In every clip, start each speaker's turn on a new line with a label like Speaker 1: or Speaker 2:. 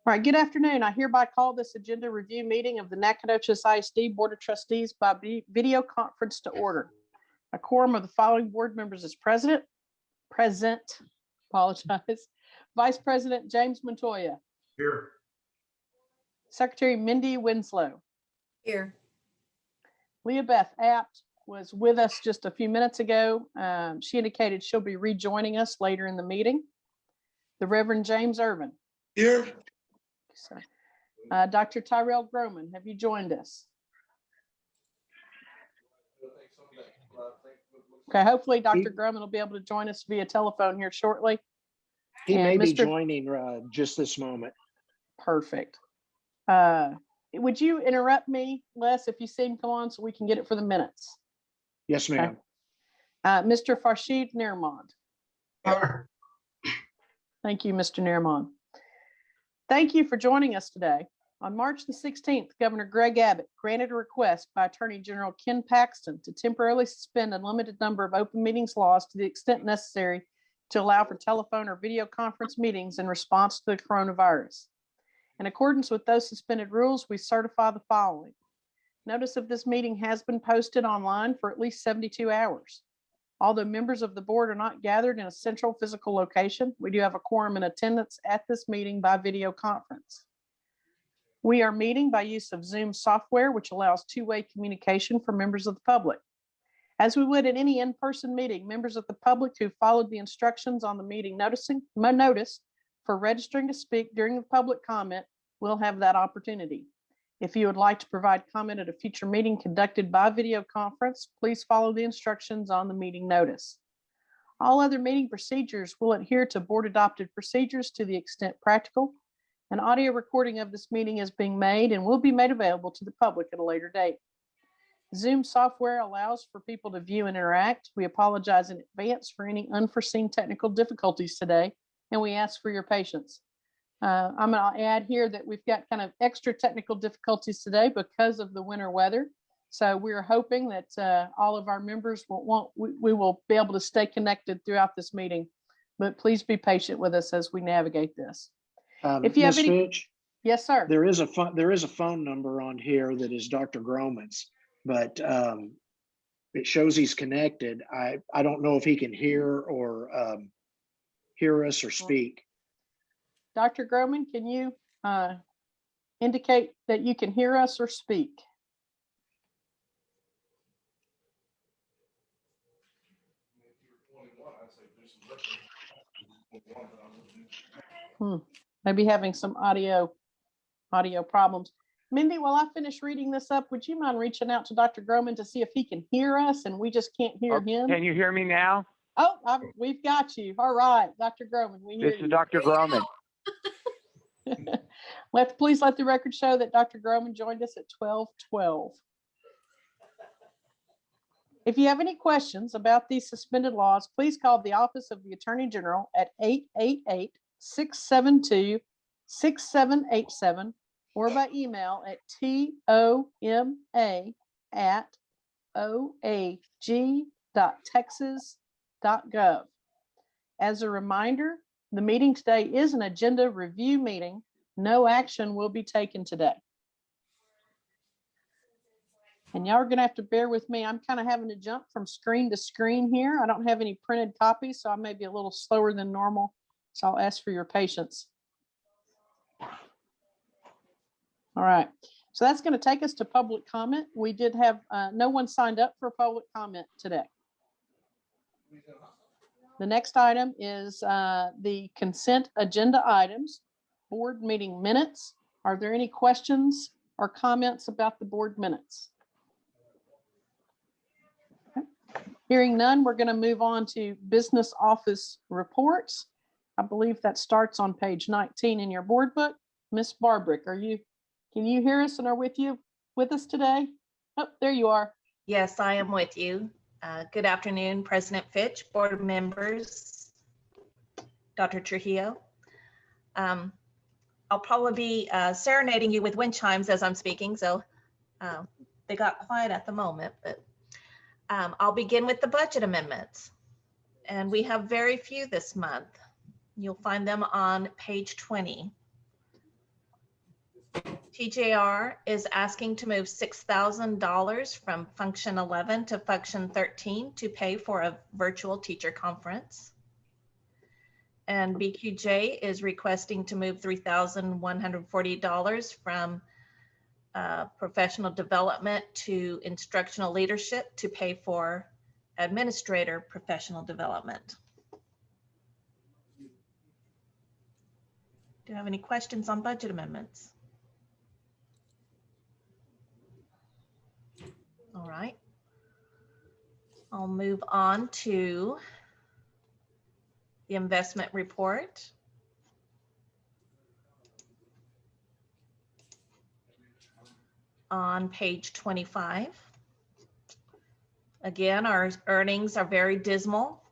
Speaker 1: All right, good afternoon. I hereby call this agenda review meeting of the Nacogdoches ISD Board of Trustees by video conference to order. A quorum of the following board members is present. Apologize. Vice President James Montoya.
Speaker 2: Here.
Speaker 1: Secretary Mindy Winslow.
Speaker 3: Here.
Speaker 1: Leah Beth Apt was with us just a few minutes ago. She indicated she'll be rejoining us later in the meeting. The Reverend James Irvin.
Speaker 2: Here.
Speaker 1: So, Dr. Tyrell Groman, have you joined us? Okay, hopefully Dr. Groman will be able to join us via telephone here shortly.
Speaker 4: He may be joining just this moment.
Speaker 1: Perfect. Would you interrupt me, Les, if you see him come on so we can get it for the minutes?
Speaker 4: Yes, ma'am.
Speaker 1: Okay. Mr. Farshid Nirmand. Thank you, Mr. Nirmand. Thank you for joining us today. On March the 16th, Governor Greg Abbott granted a request by Attorney General Ken Paxton to temporarily suspend a limited number of open meetings laws to the extent necessary to allow for telephone or video conference meetings in response to the coronavirus. In accordance with those suspended rules, we certify the following. Notice of this meeting has been posted online for at least 72 hours. Although members of the board are not gathered in a central physical location, we do have a quorum in attendance at this meeting by video conference. We are meeting by use of Zoom software, which allows two-way communication for members of the public. As we would at any in-person meeting, members of the public who followed the instructions on the meeting notice for registering to speak during the public comment will have that opportunity. If you would like to provide comment at a future meeting conducted by video conference, please follow the instructions on the meeting notice. All other meeting procedures will adhere to board adopted procedures to the extent practical. An audio recording of this meeting is being made and will be made available to the public at a later date. Zoom software allows for people to view and interact. We apologize in advance for any unforeseen technical difficulties today, and we ask for your patience. I'm going to add here that we've got kind of extra technical difficulties today because of the winter weather. So we're hoping that all of our members we will be able to stay connected throughout this meeting, but please be patient with us as we navigate this. If you have any,
Speaker 4: Fitch,
Speaker 1: yes, sir.
Speaker 4: There is a phone number on here that is Dr. Groman's, but it shows he's connected. I don't know if he can hear us or speak.
Speaker 1: Dr. Groman, can you indicate that you can hear us or speak? Maybe having some audio problems. Mindy, while I finish reading this up, would you mind reaching out to Dr. Groman to see if he can hear us and we just can't hear him?
Speaker 5: Can you hear me now?
Speaker 1: Oh, we've got you. All right, Dr. Groman, we hear you.
Speaker 5: This is Dr. Groman.
Speaker 1: Please let the record show that Dr. Groman joined us at 12:12. If you have any questions about these suspended laws, please call the Office of the Attorney General at 888-672-6787 or by email at toma@oag.texas.gov. As a reminder, the meeting today is an agenda review meeting. No action will be taken today. And y'all are going to have to bear with me. I'm kind of having to jump from screen to screen here. I don't have any printed copies, so I may be a little slower than normal. So I'll ask for your patience. All right. So that's going to take us to public comment. We did have no one signed up for public comment today. The next item is the consent agenda items, board meeting minutes. Are there any questions or comments about the board minutes? Okay. Hearing none, we're going to move on to business office reports. I believe that starts on page 19 in your board book. Ms. Barbrick, can you hear us and are with us today? Oh, there you are.
Speaker 3: Yes, I am with you. Good afternoon, President Fitch, board members, Dr. Trujillo. I'll probably be serenading you with wind chimes as I'm speaking, so they got quiet at the moment, but I'll begin with the budget amendments. And we have very few this month. You'll find them on page 20. TJR is asking to move $6,000 from function 11 to function 13 to pay for a virtual teacher conference. And BQJ is requesting to move $3,140 from professional development to instructional leadership to pay for administrator professional development. Do you have any questions on budget amendments? All right. I'll move on to the investment report. On page 25. Again, our earnings are very dismal,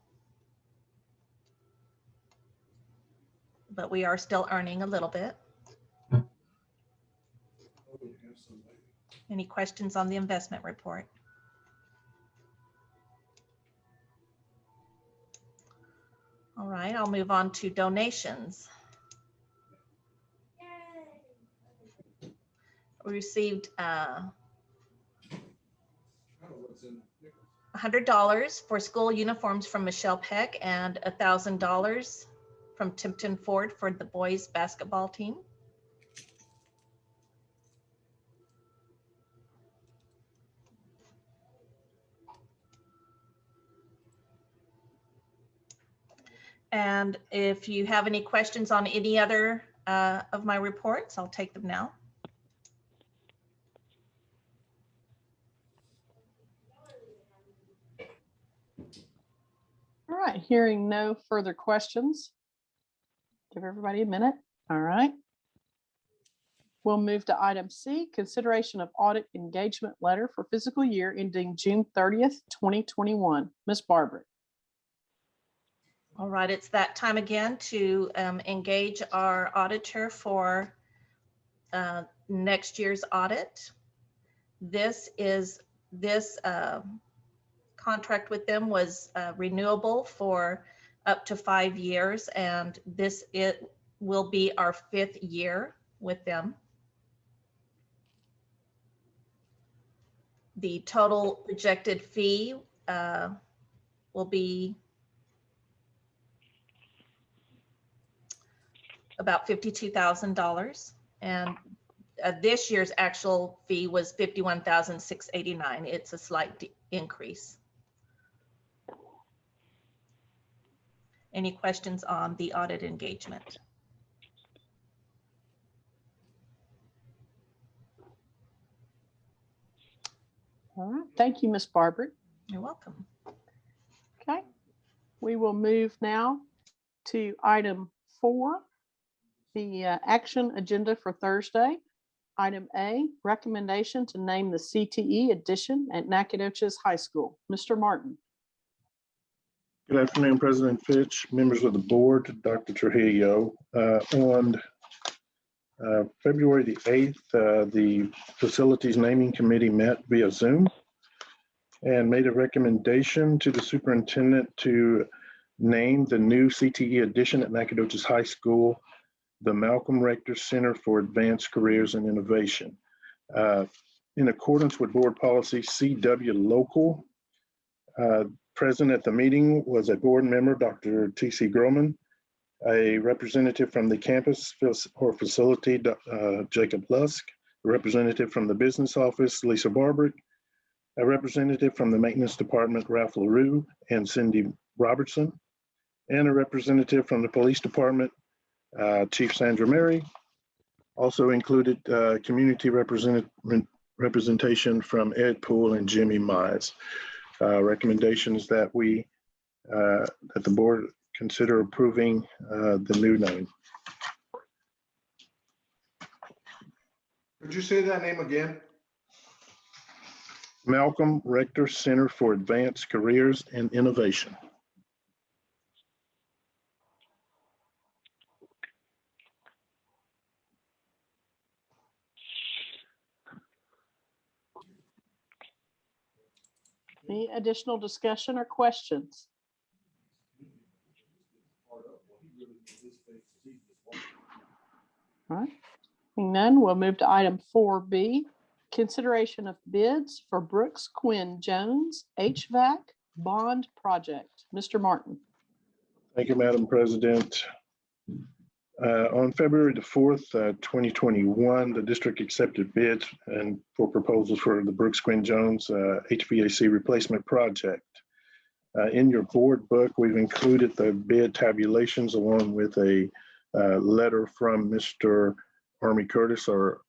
Speaker 3: but we are still earning a little bit. Any questions on the investment report? All right, I'll move on to donations. We received $100 for school uniforms from Michelle Peck and $1,000 from Timpton Ford for the boys basketball team. And if you have any questions on any other of my reports, I'll take them now.
Speaker 1: All right, hearing no further questions. Give everybody a minute. All right. We'll move to item C, consideration of audit engagement letter for fiscal year ending June 30th, 2021. Ms. Barber.
Speaker 3: All right, it's that time again to engage our auditor for next year's audit. This contract with them was renewable for up to 5 years, and it will be our 5th year with them. The total projected fee will be about $52,000, and this year's actual fee was $51,689. It's a slight increase. Any questions on the audit engagement?
Speaker 1: All right, thank you, Ms. Barber.
Speaker 3: You're welcome.
Speaker 1: Okay, we will move now to item 4, the action agenda for Thursday. Item A, recommendation to name the CTE edition at Nacogdoches High School. Mr. Martin.
Speaker 2: Good afternoon, President Fitch, members of the board, Dr. Trujillo. On February the 8th, the Facilities Naming Committee met via Zoom and made a recommendation to the superintendent to name the new CTE edition at Nacogdoches High School the Malcolm Rector Center for Advanced Careers and Innovation. In accordance with board policy CW Local, present at the meeting was a board member, Dr. T.C. Groman, a representative from the campus or facility, Jacob Lusk, a representative from the business office, Lisa Barbrick, a representative from the maintenance department, Ralph LaRue and Cindy Robertson, and a representative from the police department, Chief Sandra Mary. Also included community representation from Ed Poole and Jimmy Mize. Recommendations that that the board consider approving the new name.
Speaker 5: Could you say that name again?
Speaker 2: Malcolm Rector Center for Advanced Careers and Innovation.
Speaker 1: Any additional discussion or questions? All right. Seeing none, we'll move to item 4B, consideration of bids for Brooks Quinn Jones HVAC bond project. Mr. Martin.
Speaker 2: Thank you, Madam President. On February the 4th, 2021, the district accepted bids and for proposals for the Brooks Quinn Jones HVAC replacement project. In your board book, we've included the bid tabulations along with a letter from Mr. Army Curtis, our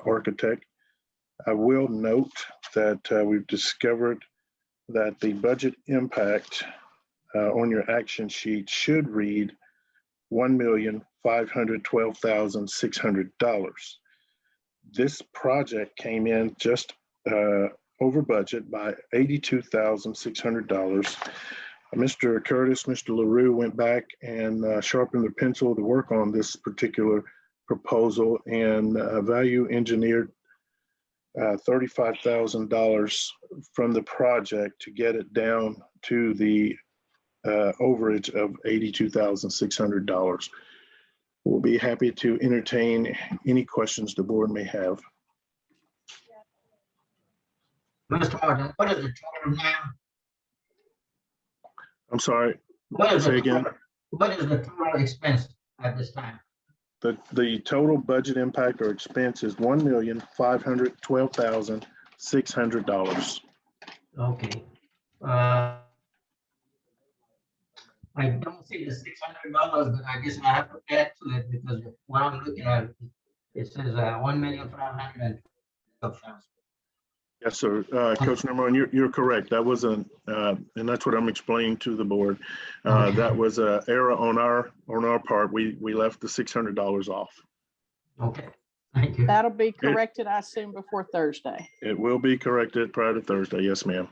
Speaker 2: architect. I will note that we've discovered that the budget impact on your action sheet should read $1,512,600. This project came in just over budget by $82,600. Mr. Curtis, Mr. LaRue went back and sharpened the pencil to work on this particular proposal and value engineered $35,000 from the project to get it down to the overage of $82,600. We'll be happy to entertain any questions the board may have.
Speaker 5: Mr. Martin, what is the total now?
Speaker 2: I'm sorry.
Speaker 5: What is
Speaker 2: Say
Speaker 5: the
Speaker 2: again.
Speaker 5: total, what is the total expense at this time?
Speaker 2: The total budget impact or expense is $1,512,600.
Speaker 5: Okay. I don't see the $600, but I guess I have to add to it because what I'm looking at, it says $1,512,000.
Speaker 2: Yes, sir. Coach Nerman, you're correct. That was and that's what I'm explaining to the board. That was an error on our part. We left the $600 off.
Speaker 5: Okay, thank you.
Speaker 1: That'll be corrected, I assume, before Thursday.
Speaker 2: It will be corrected prior to Thursday. Yes, ma'am.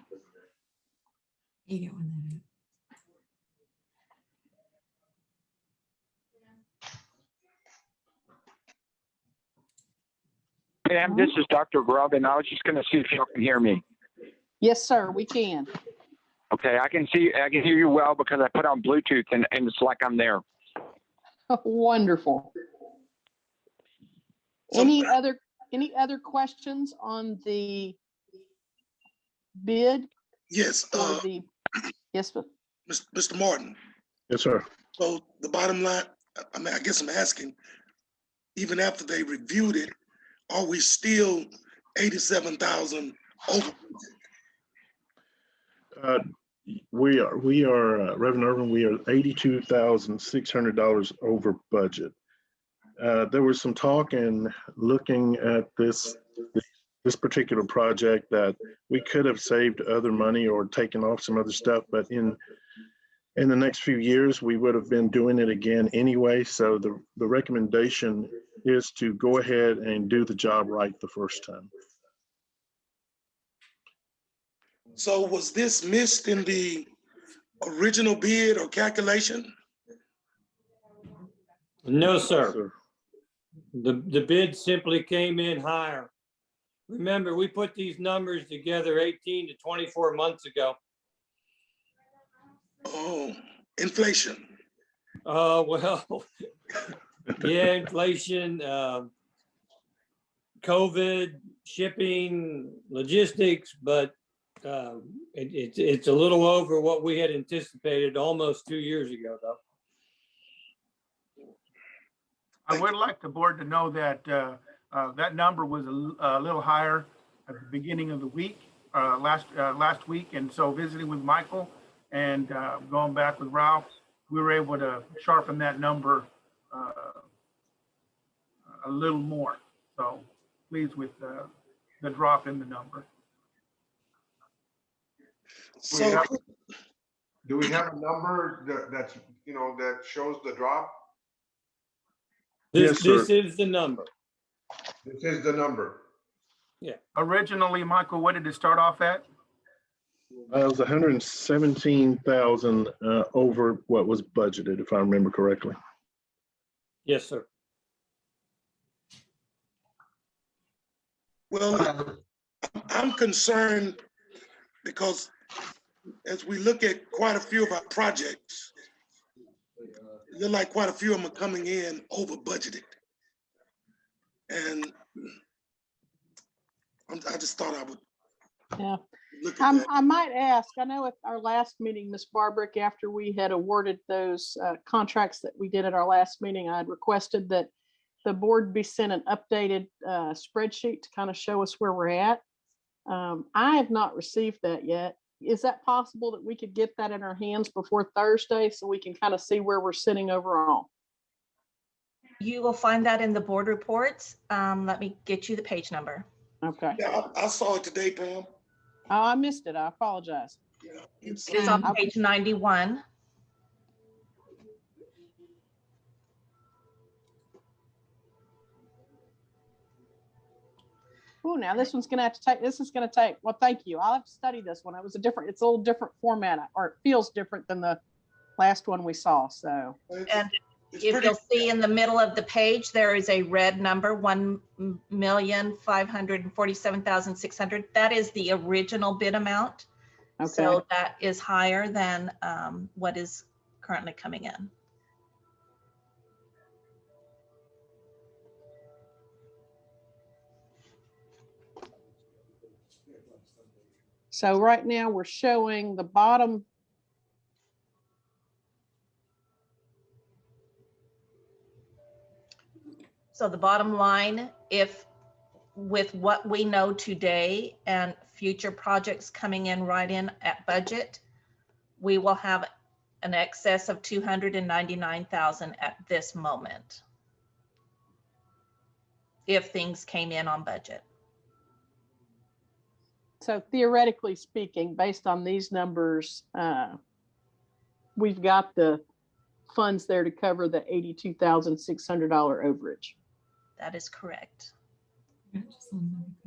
Speaker 6: Ma'am, this is Dr. Grubb, and I was just going to see if y'all can hear me.
Speaker 1: Yes, sir, we can.
Speaker 6: Okay, I can hear you well because I put on Bluetooth and it's like I'm there.
Speaker 1: Wonderful. Any other questions on the bid?
Speaker 7: Yes.
Speaker 1: Yes,
Speaker 7: Mr. Martin.
Speaker 2: Yes, sir.
Speaker 7: So the bottom line, I mean, I guess I'm asking, even after they reviewed it, are we still 87,000 over?
Speaker 2: We are, Reverend Irvin, we are $82,600 over budget. There was some talk and looking at this particular project that we could have saved other money or taken off some other stuff, but in the next few years, we would have been doing it again anyway. So the recommendation is to go ahead and do the job right the first time.
Speaker 7: So was this missed in the original bid or calculation?
Speaker 8: No, sir. The bid simply came in higher. Remember, we put these numbers together 18 to 24 months ago.
Speaker 7: Oh, inflation.
Speaker 8: Well, yeah, inflation, COVID, shipping, logistics, but it's a little over what we had anticipated almost 2 years ago, though.
Speaker 9: I would like the board to know that that number was a little higher at the beginning of the week, last week. And so visiting with Michael and going back with Ralph, we were able to sharpen that number a little more. So pleased with the drop in the number.
Speaker 7: So
Speaker 10: do we have a number that's, that shows the drop?
Speaker 8: This is the number.
Speaker 10: This is the number.
Speaker 8: Yeah.
Speaker 9: Originally, Michael, what did it start off at?
Speaker 2: It was 117,000 over what was budgeted, if I remember correctly.
Speaker 8: Yes, sir.
Speaker 7: well, I'm concerned because as we look at quite a few of our projects, it look like quite a few of them are coming in over budgeted. And I just thought I would
Speaker 1: Yeah.
Speaker 7: look at that.
Speaker 1: I might ask, I know at our last meeting, Ms. Barbrick, after we had awarded those contracts that we did at our last meeting, I had requested that the board be sent an updated spreadsheet to kind of show us where we're at. I have not received that yet. Is that possible that we could get that in our hands before Thursday so we can kind of see where we're sitting overall?
Speaker 3: You will find that in the board reports. Let me get you the page number.
Speaker 1: Okay.
Speaker 7: Yeah, I saw it today, Pam.
Speaker 1: Oh, I missed it. I apologize.
Speaker 7: Yeah,
Speaker 3: It is on
Speaker 1: Okay.
Speaker 3: page 91.
Speaker 1: Oh, now this one's gonna have to take, well, thank you. I'll have to study this one. It's a little different format, or it feels different than the last one we saw, so.
Speaker 3: And if you'll see in the middle of the page, there is a red number, 1,547,600. That is the original bid amount.
Speaker 1: Okay.
Speaker 3: So that is higher than what is currently coming in.
Speaker 1: So right now we're showing the bottom.
Speaker 3: So the bottom line, if with what we know today and future projects coming in right in at budget, we will have an excess of 299,000 at this moment, if things came in on budget.
Speaker 1: So theoretically speaking, based on these numbers, we've got the funds there to cover the $82,600 overage.
Speaker 3: That is correct.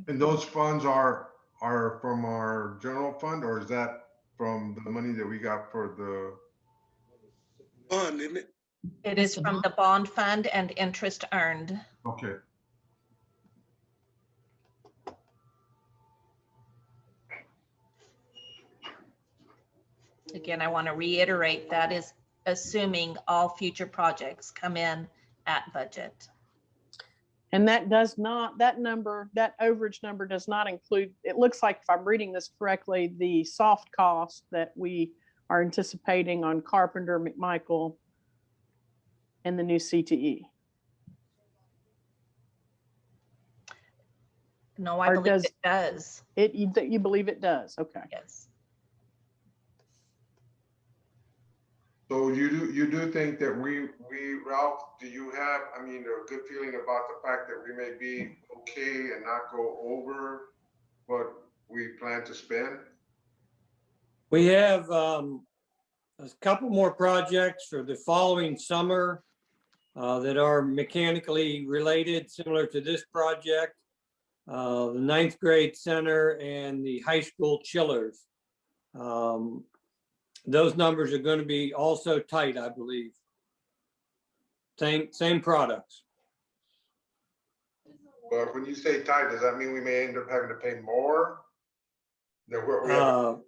Speaker 10: And those funds are from our general fund, or is that from the money that we got for the
Speaker 7: Fun, isn't it?
Speaker 3: It is from the bond fund and interest earned.
Speaker 10: Okay.
Speaker 3: Again, I want to reiterate that is assuming all future projects come in at budget.
Speaker 1: And that does not, that overage number does not include, it looks like, if I'm reading this correctly, the soft cost that we are anticipating on Carpenter, McMichael, and the new CTE.
Speaker 3: No, I believe it does.
Speaker 1: You believe it does? Okay.
Speaker 3: Yes.
Speaker 10: So you do think that we Ralph, do you have, I mean, a good feeling about the fact that we may be okay and not go over what we plan to spend?
Speaker 8: We have a couple more projects for the following summer that are mechanically related, similar to this project. The 9th grade center and the high school chillers. Those numbers are going to be also tight, I believe. Same products.
Speaker 10: But when you say tight, does that mean we may end up having to pay more than what we have?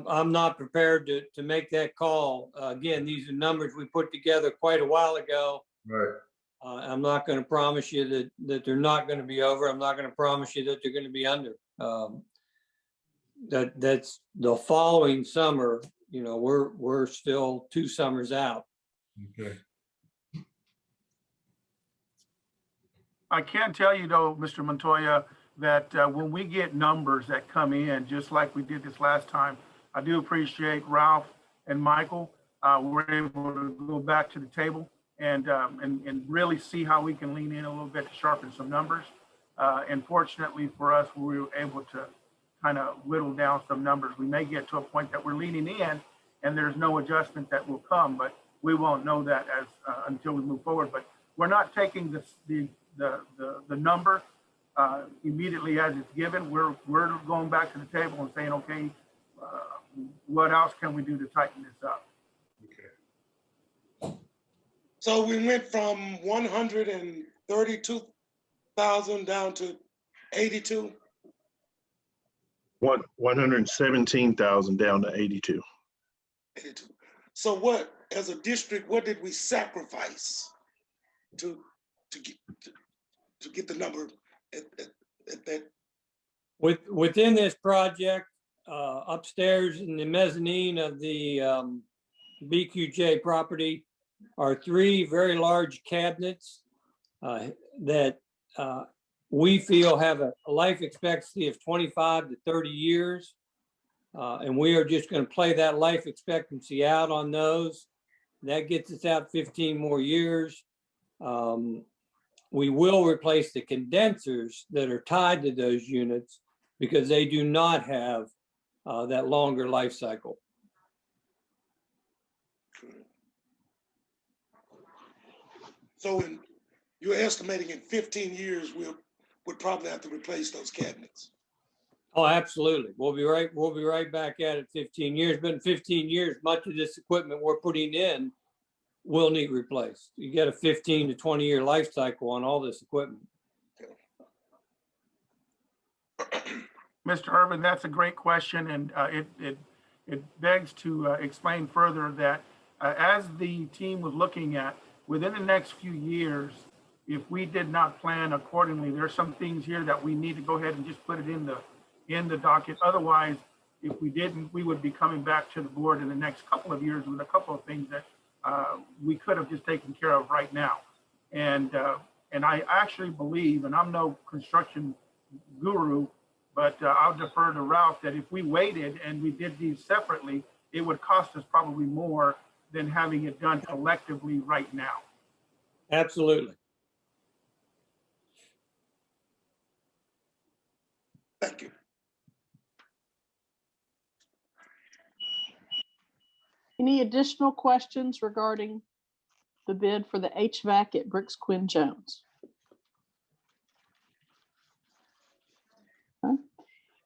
Speaker 8: I'm not prepared to make that call. Again, these are numbers we put together quite a while ago.
Speaker 10: Right.
Speaker 8: I'm not going to promise you that they're not going to be over. I'm not going to promise you that they're going to be under. That's the following summer. You know, we're still 2 summers out.
Speaker 10: Okay.
Speaker 9: I can tell you though, Mr. Montoya, that when we get numbers that come in, just like we did this last time, I do appreciate Ralph and Michael. We're able to go back to the table and really see how we can lean in a little bit to sharpen some numbers. And fortunately for us, we were able to kind of whittle down some numbers. We may get to a point that we're leaning in and there's no adjustment that will come, but we won't know that as until we move forward. But we're not taking the number immediately as it's given. We're going back to the table and saying, okay, what else can we do to tighten this up?
Speaker 10: Okay.
Speaker 7: So we went from 132,000 down to 82.
Speaker 2: 117,000 down to 82.
Speaker 7: 82. So what, as a district, what did we sacrifice to to get the number at that?
Speaker 8: Within this project, upstairs in the mezzanine of the BQJ property are 3 very large cabinets that we feel have a life expectancy of 25 to 30 years. And we are just going to play that life expectancy out on those. That gets us out 15 more years. We will replace the condensers that are tied to those units because they do not have that longer life cycle.
Speaker 7: So you're estimating in 15 years, we'll probably have to replace those cabinets.
Speaker 8: Oh, absolutely. We'll be right back at it 15 years. But in 15 years, much of this equipment we're putting in will need replaced. You get a 15 to 20 year life cycle on all this equipment.
Speaker 9: Mr. Irvin, that's a great question, and it begs to explain further that as the team was looking at, within the next few years, if we did not plan accordingly, there's some things here that we need to go ahead and just put it in the docket. Otherwise, if we didn't, we would be coming back to the board in the next couple of years with a couple of things that we could have just taken care of right now. And I actually believe, and I'm no construction guru, but I'll defer to Ralph, that if we waited and we did these separately, it would cost us probably more than having it done collectively right now.
Speaker 8: Absolutely.
Speaker 7: Thank you.
Speaker 1: Any additional questions regarding the bid for the HVAC at Brooks Quinn Jones? Okay.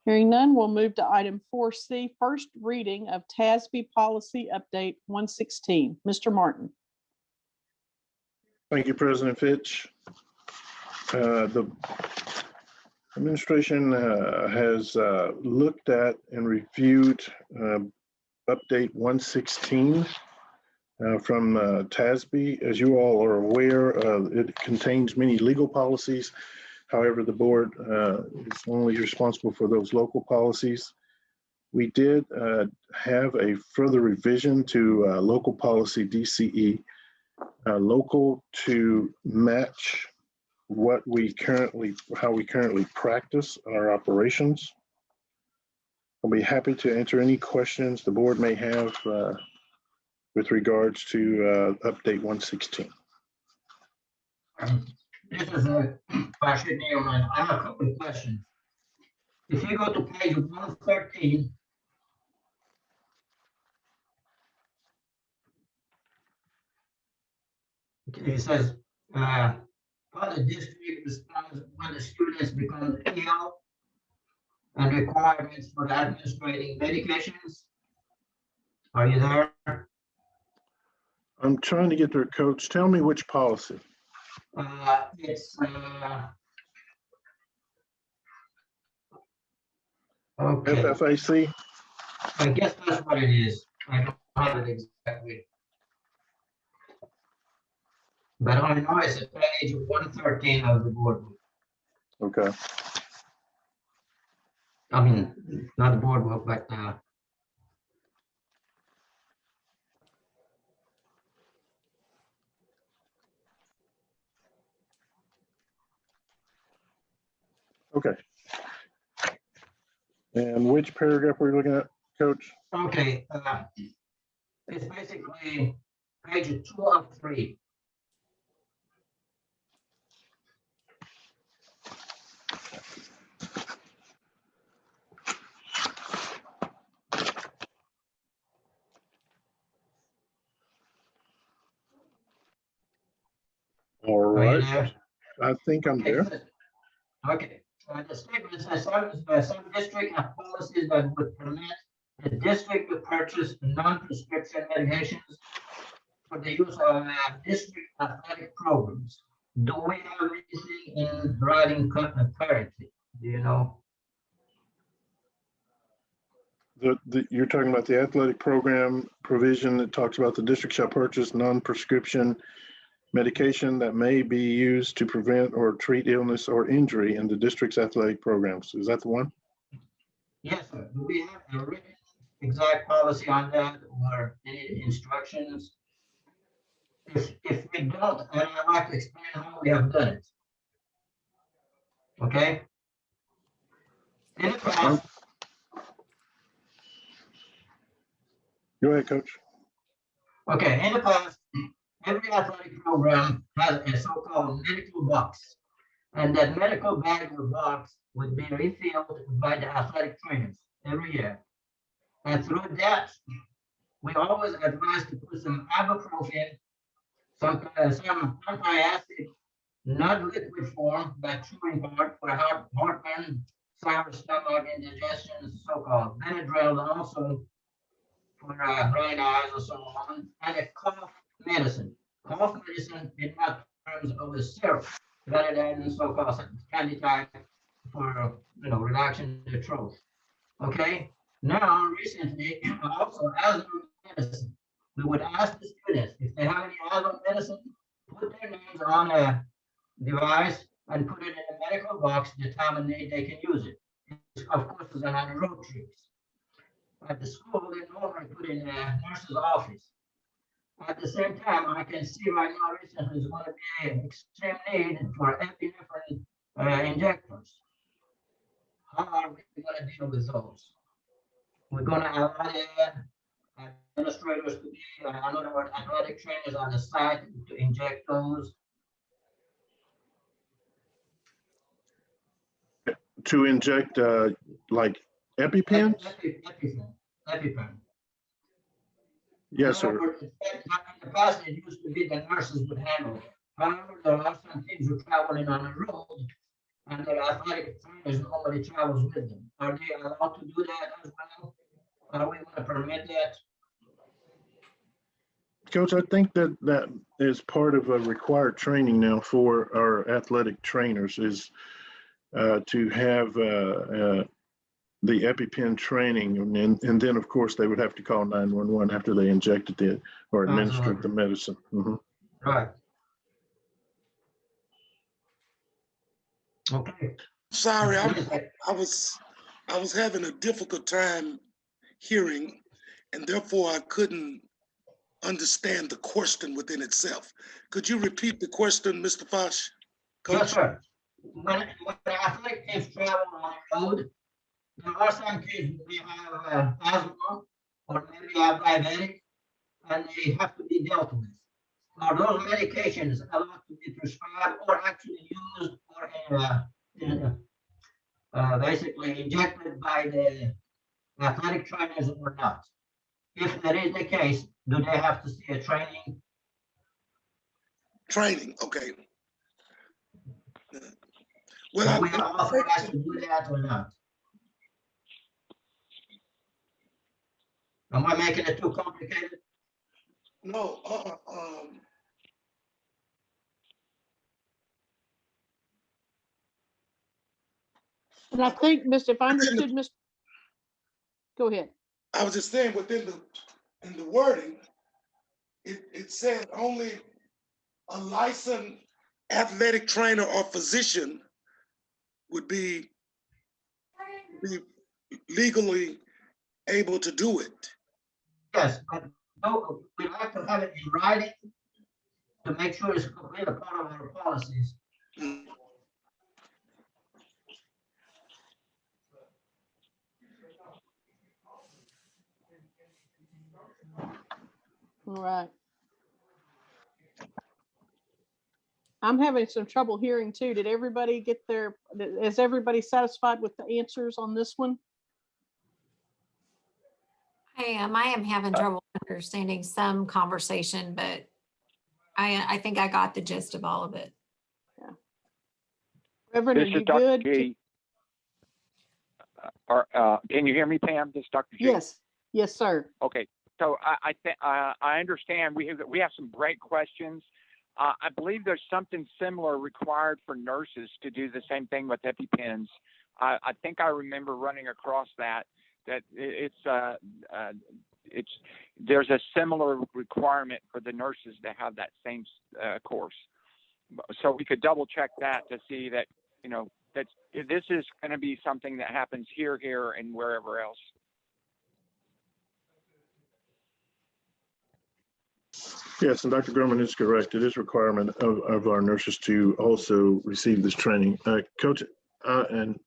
Speaker 1: Hearing none, we'll move to item 4C, first reading of TASB Policy Update 116. Mr. Martin.
Speaker 2: Thank you, President Fitch. The administration has looked at and reviewed Update 116 from TASB. As you all are aware, it contains many legal policies. However, the board is only responsible for those local policies. We did have a further revision to local policy DCE, local to match how we currently practice our operations. I'll be happy to answer any questions the board may have with regards to Update 116.
Speaker 5: This is a question, Neilman. I have a couple of questions. If you go to page 113, it says, how the district responds when the students become ill and requirements for administrating medications. Are you there?
Speaker 2: I'm trying to get there, Coach. Tell me which policy.
Speaker 5: It's okay.
Speaker 2: FFAC?
Speaker 5: I guess that's what it is. I don't have it exactly. But I know it's at page 113 of the board book.
Speaker 2: Okay.
Speaker 5: I mean, not the board book, but
Speaker 2: Okay. And which paragraph were you looking at, Coach?
Speaker 5: okay. It's basically page 2 of 3.
Speaker 2: All right.
Speaker 5: There?
Speaker 2: I think I'm there.
Speaker 5: Okay. The statement says some district have policies that would permit the district to purchase non-prescription medications for the use of district athletic programs. Do we have anything in writing currently? Do you know?
Speaker 2: You're talking about the athletic program provision that talks about the district shall purchase non-prescription medication that may be used to prevent or treat illness or injury in the district's athletic programs. Is that the one?
Speaker 5: Yes, sir. Do we have a written exact policy on that or any instructions? If we don't, then I'd like to explain how we have done it. Okay? In the past,
Speaker 2: Go ahead, Coach.
Speaker 5: okay, in the past, every athletic program has a so-called medical box. And that medical bag or box would be refilled by the athletic trainers every year. And through that, we always advise to put some ibuprofen, some antacid, not liquid form, but chewing part for heartburn, sour stomach, indigestion, so-called Benadryl also for bright eyes or so on, and a cough medicine. Cough medicine in terms of the syrup, rather than so-called candy type for relaxing the throat. Okay. Now, recently, also asthma medicine. We would ask the students if they have any asthma medicine, put their names on a device and put it in a medical box, determine they can use it. Of course, it's on the road trips. At the school, they normally put in a nurse's office. At the same time, I can see right now recently is going to be an extreme need for epinephrine injectors. How are we going to deal with those? We're going to allow administrators to be, in other words, athletic trainers on the site to inject those.
Speaker 2: To inject like EpiPens?
Speaker 5: EpiPen.
Speaker 2: Yes, sir.
Speaker 5: In the past, it used to be the nurses would handle it. However, there are some kids who are traveling on the road, and their athletic trainers normally travels with them. Are they allowed to do that as well? Are we going to permit that?
Speaker 2: Coach, I think that is part of a required training now for our athletic trainers is to have the EpiPen training. And then, of course, they would have to call 911 after they injected it or administered the medicine. Mm-hmm.
Speaker 5: Right. Okay.
Speaker 7: Sorry, I was having a difficult time hearing, and therefore I couldn't understand the question within itself. Could you repeat the question, Mr. Fosh? Coach?
Speaker 5: Yes, sir. When the athletic teams travel on the road, there are some kids who may have asthma or maybe are diabetic, and they have to be dealt with. Are those medications allowed to be prescribed or actually used or basically injected by the athletic trainers or not? If that is the case, do they have to see a training?
Speaker 7: Training, okay.
Speaker 5: Well, are we authorized to do that or not? Am I making it too complicated?
Speaker 7: No,
Speaker 1: And I think, if I understood, go ahead.
Speaker 7: I was just saying within the wording, it said only a licensed athletic trainer or physician would be legally able to do it.
Speaker 5: Yes, but no, we have to have it in writing to make sure it's completely a part of our policies.
Speaker 1: All right. I'm having some trouble hearing too. Did everybody get is everybody satisfied with the answers on this one?
Speaker 11: I am having trouble understanding some conversation, but I think I got the gist of all of it.
Speaker 1: Yeah. Reverend, are you good?
Speaker 6: G. Can you hear me, Pam? This is Dr. G.
Speaker 1: Yes. Yes, sir.
Speaker 6: Okay. So I understand we have some great questions. I believe there's something similar required for nurses to do the same thing with EpiPens. I think I remember running across that it's there's a similar requirement for the nurses to have that same course. So we could double check that to see that, that this is going to be something that happens here, and wherever else.
Speaker 2: Yes, and Dr. Groman is correct. It is a requirement of our nurses to also receive this training. Coach and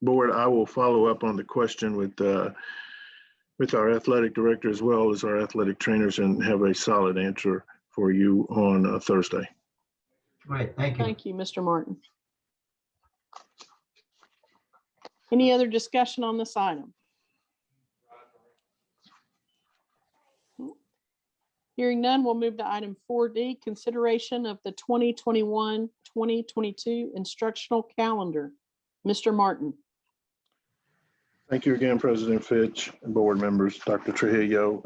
Speaker 2: board, I will follow up on the question with our athletic director as well as our athletic trainers and have a solid answer for you on Thursday.
Speaker 5: Great, thank you.
Speaker 1: Thank you, Mr. Martin. Any other discussion on this item? Hearing none, we'll move to item 4D, consideration of the 2021-2022 instructional calendar. Mr. Martin.
Speaker 2: Thank you again, President Fitch and board members, Dr. Trujillo.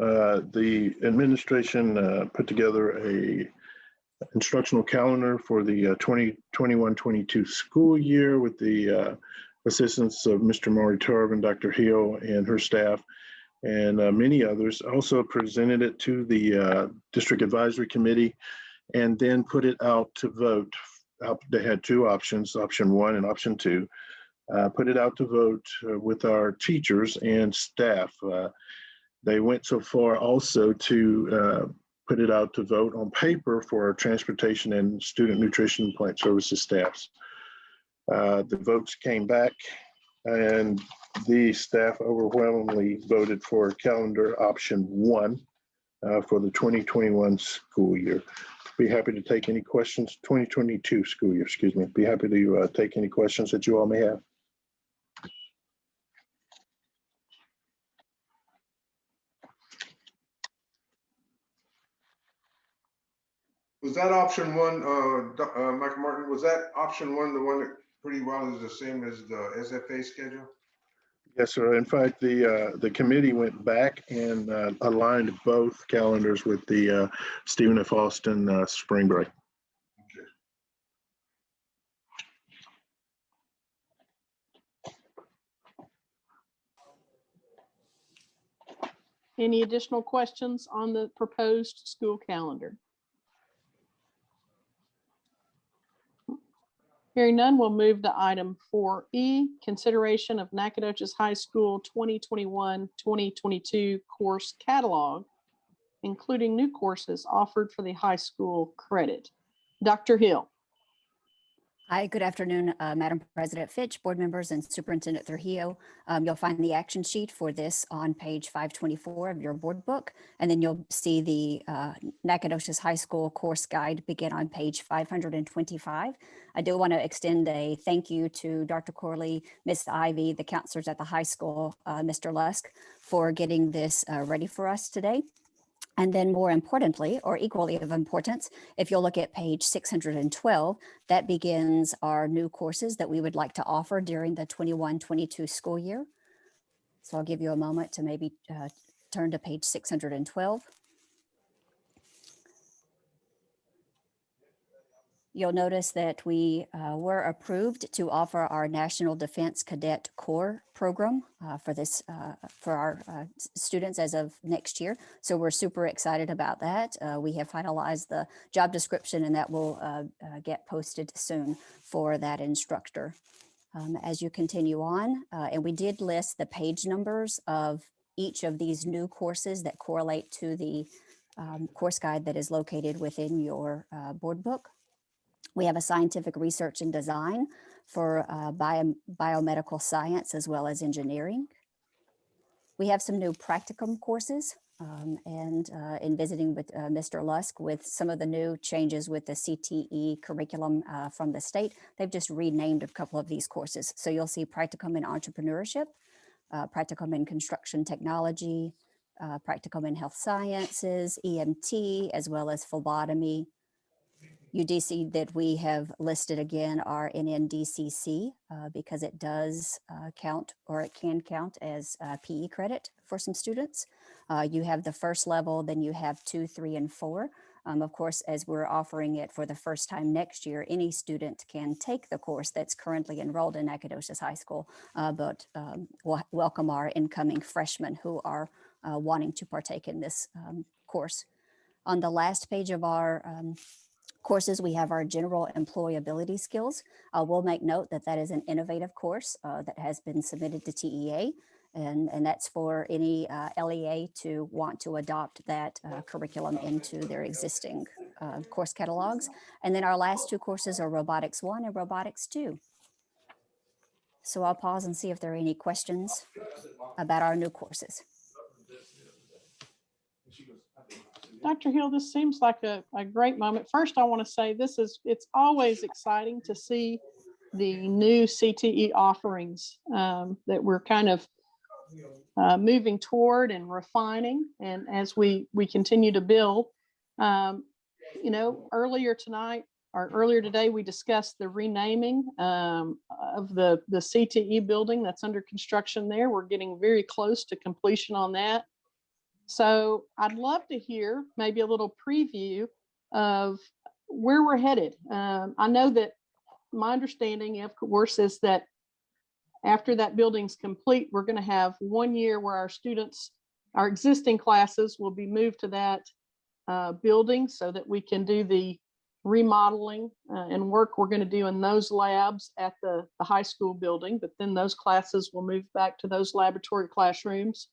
Speaker 2: The administration put together a instructional calendar for the 2021-22 school year with the assistance of Mr. Maury Tarvin, Dr. Hill and her staff, and many others. Also presented it to the District Advisory Committee and then put it out to vote. They had two options, option 1 and option 2. Put it out to vote with our teachers and staff. They went so far also to put it out to vote on paper for our transportation and student nutrition and plant services staffs. The votes came back and the staff overwhelmingly voted for calendar option 1 for the 2021 school year. Be happy to take any questions, 2022 school year, excuse me. Be happy to take any questions that you all may have.
Speaker 10: Was that option 1, Michael Martin, was that option 1 the one that pretty well is the same as the SFA schedule?
Speaker 2: Yes, sir. In fact, the committee went back and aligned both calendars with the Stephen F. Austin spring break.
Speaker 10: Okay.
Speaker 1: Any additional questions on the proposed school calendar? Hearing none, we'll move to item 4E, consideration of Nacogdoches High School 2021-2022 course catalog, including new courses offered for the high school credit. Dr. Hill.
Speaker 12: Hi, good afternoon, Madam President Fitch, board members, and Superintendent Trujillo. You'll find the action sheet for this on page 524 of your board book, and then you'll see the Nacogdoches High School course guide begin on page 525. I do want to extend a thank you to Dr. Corley, Ms. Ivy, the counselors at the high school, Mr. Lusk, for getting this ready for us today. And then more importantly, or equally of importance, if you'll look at page 612, that begins our new courses that we would like to offer during the 21-22 school year. So I'll give you a moment to maybe turn to page 612. You'll notice that we were approved to offer our National Defense Cadet Corps program for our students as of next year. So we're super excited about that. We have finalized the job description and that will get posted soon for that instructor. As you continue on, and we did list the page numbers of each of these new courses that correlate to the course guide that is located within your board book. We have a scientific research and design for biomedical science as well as engineering. We have some new practicum courses and in visiting with Mr. Lusk with some of the new changes with the CTE curriculum from the state, they've just renamed a couple of these courses. So you'll see practicum in entrepreneurship, practicum in construction technology, practicum in health sciences, EMT, as well as phlebotomy. You do see that we have listed again our NNDCC because it does count, or it can count as PE credit for some students. You have the first level, then you have 2, 3, and 4. Of course, as we're offering it for the first time next year, any student can take the course that's currently enrolled in Nacogdoches High School, but we'll welcome our incoming freshmen who are wanting to partake in this course. On the last page of our courses, we have our general employability skills. We'll make note that that is an innovative course that has been submitted to TEA, and that's for any LEA to want to adopt that curriculum into their existing course catalogs. And then our last two courses are Robotics 1 and Robotics 2. So I'll pause and see if there are any questions about our new courses.
Speaker 1: Dr. Hill, this seems like a great moment. First, I want to say it's always exciting to see the new CTE offerings that we're kind of moving toward and refining. And as we continue to build, earlier today, we discussed the renaming of the CTE building that's under construction there. We're getting very close to completion on that. So I'd love to hear maybe a little preview of where we're headed. I know that my understanding, of course, is that after that building's complete, we're going to have 1 year where our existing classes will be moved to that building so that we can do the remodeling and work we're going to do in those labs at the high school building. But then those classes will move back to those laboratory classrooms.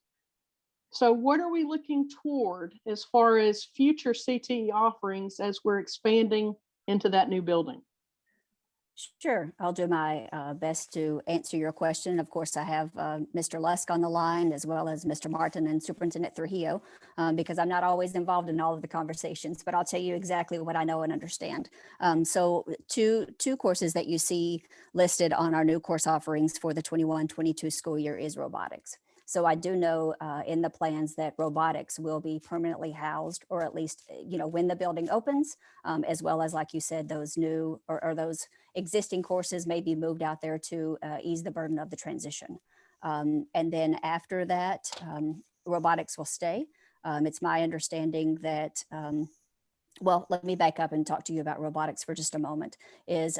Speaker 1: So what are we looking toward as far as future CTE offerings as we're expanding into that new building?
Speaker 12: Sure, I'll do my best to answer your question. Of course, I have Mr. Lusk on the line, as well as Mr. Martin and Superintendent Trujillo, because I'm not always involved in all of the conversations, but I'll tell you exactly what I know and understand. So two courses that you see listed on our new course offerings for the 21-22 school year is robotics. So I do know in the plans that robotics will be permanently housed, or at least, when the building opens, as well as, like you said, those new or those existing courses may be moved out there to ease the burden of the transition. And then after that, robotics will stay. It's my understanding that well, let me back up and talk to you about robotics for just a moment.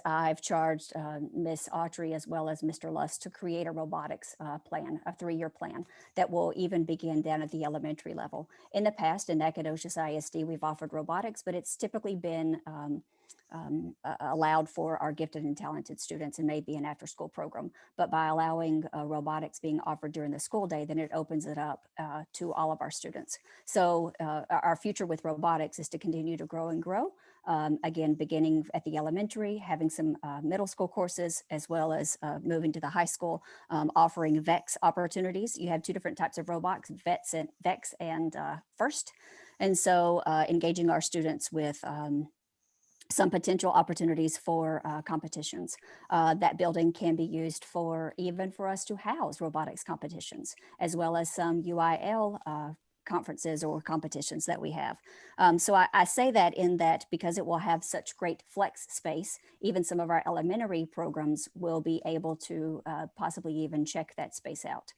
Speaker 12: I've charged Ms. Autry as well as Mr. Lusk to create a robotics plan, a 3-year plan that will even begin down at the elementary level. In the past, in Nacogdoches ISD, we've offered robotics, but it's typically been allowed for our gifted and talented students and maybe an after-school program. But by allowing robotics being offered during the school day, then it opens it up to all of our students. So our future with robotics is to continue to grow and grow. Again, beginning at the elementary, having some middle school courses, as well as moving to the high school, offering VEX opportunities. You have two different types of robots, VEX and FIRST. And so engaging our students with some potential opportunities for competitions. That building can be used even for us to house robotics competitions, as well as some UIL conferences or competitions that we have. So I say that in that because it will have such great flex space, even some of our elementary programs will be able to possibly even check that space out.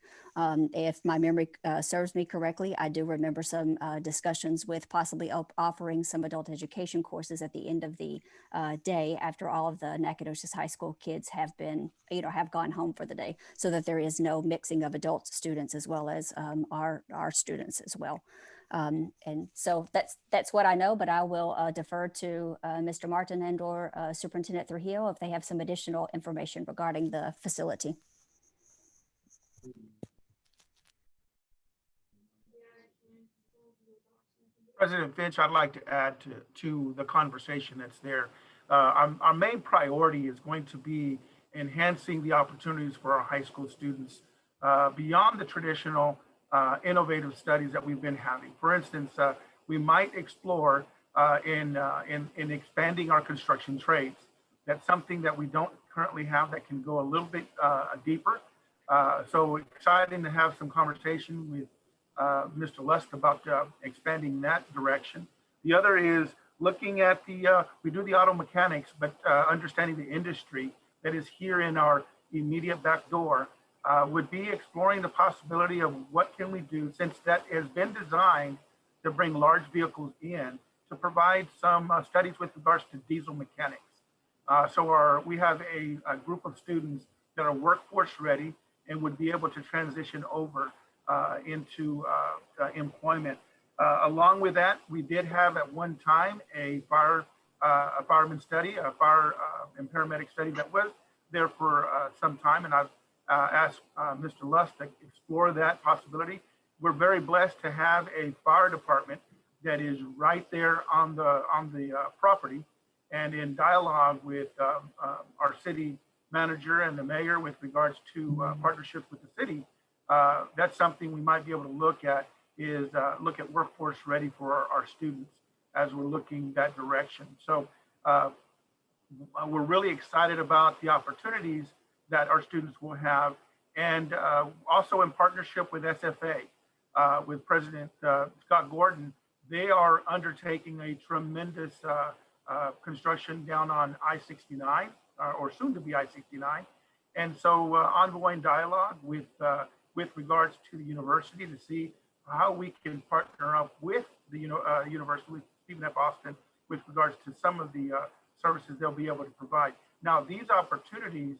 Speaker 12: If my memory serves me correctly, I do remember some discussions with possibly offering some adult education courses at the end of the day after all of the Nacogdoches High School kids have been, have gone home for the day, so that there is no mixing of adult students as well as our students as well. And so that's what I know, but I will defer to Mr. Martin and or Superintendent Trujillo if they have some additional information regarding the facility.
Speaker 9: President Finch, I'd like to add to the conversation that's there. Our main priority is going to be enhancing the opportunities for our high school students beyond the traditional innovative studies that we've been having. For instance, we might explore in expanding our construction trades. That's something that we don't currently have that can go a little bit deeper. So exciting to have some conversation with Mr. Lusk about expanding that direction. The other is looking at we do the auto mechanics, but understanding the industry that is here in our immediate back door would be exploring the possibility of what can we do, since that has been designed to bring large vehicles in, to provide some studies with regards to diesel mechanics. So we have a group of students that are workforce ready and would be able to transition over into employment. Along with that, we did have at one time a fireman study, a fire and paramedic study that was there for some time, and I've asked Mr. Lusk to explore that possibility. We're very blessed to have a fire department that is right there on the property, and in dialogue with our city manager and the mayor with regards to partnerships with the city. That's something we might be able to look at, is look at workforce ready for our students as we're looking that direction. So we're really excited about the opportunities that our students will have, and also in partnership with SFA, with President Scott Gordon. They are undertaking a tremendous construction down on I-69, or soon to be I-69. And so ongoing dialogue with regards to the university to see how we can partner up with the university, with Stephen F. Austin, with regards to some of the services they'll be able to provide. Now, these opportunities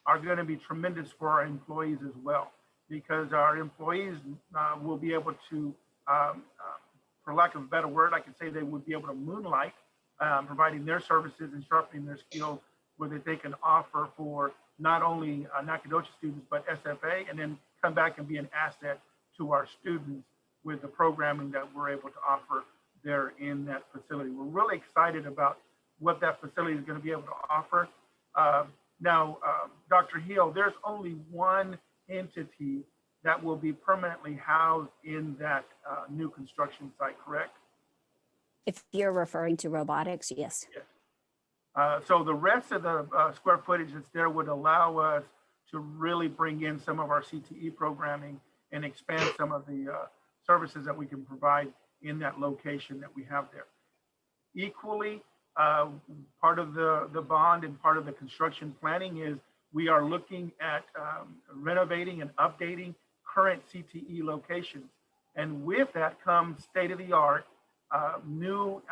Speaker 9: are going to be tremendous for our employees as well, because our employees will be able to, for lack of a better word, I can say they would be able to moonlight, providing their services and sharpening their skills, where they can offer for not only Nacogdoches students, but SFA, and then come back and be an asset to our students with the programming that we're able to offer there in that facility. We're really excited about what that facility is going to be able to offer. Now, Dr. Hill, there's only one entity that will be permanently housed in that new construction site, correct?
Speaker 12: If you're referring to robotics, yes.
Speaker 9: Yes. So the rest of the square footage that's there would allow us to really bring in some of our CTE programming and expand some of the services that we can provide in that location that we have there. Equally, part of the bond and part of the construction planning is we are looking at renovating and updating current CTE locations. And with that comes state-of-the-art, new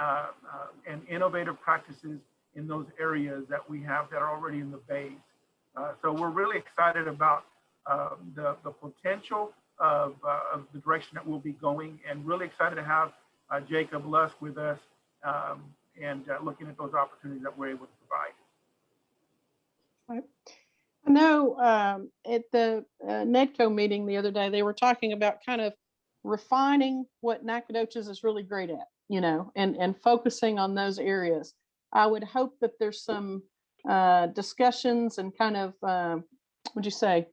Speaker 9: and innovative practices in those areas that we have that are already in the base. So we're really excited about the potential of the direction that we'll be going, and really excited to have Jacob Lusk with us and looking at those opportunities that we're able to provide.
Speaker 1: Right. I know at the NEDCO meeting the other day, they were talking about kind of refining what Nacogdoches is really great at, you know, and focusing on those areas. I would hope that there's some discussions and kind of, would you say,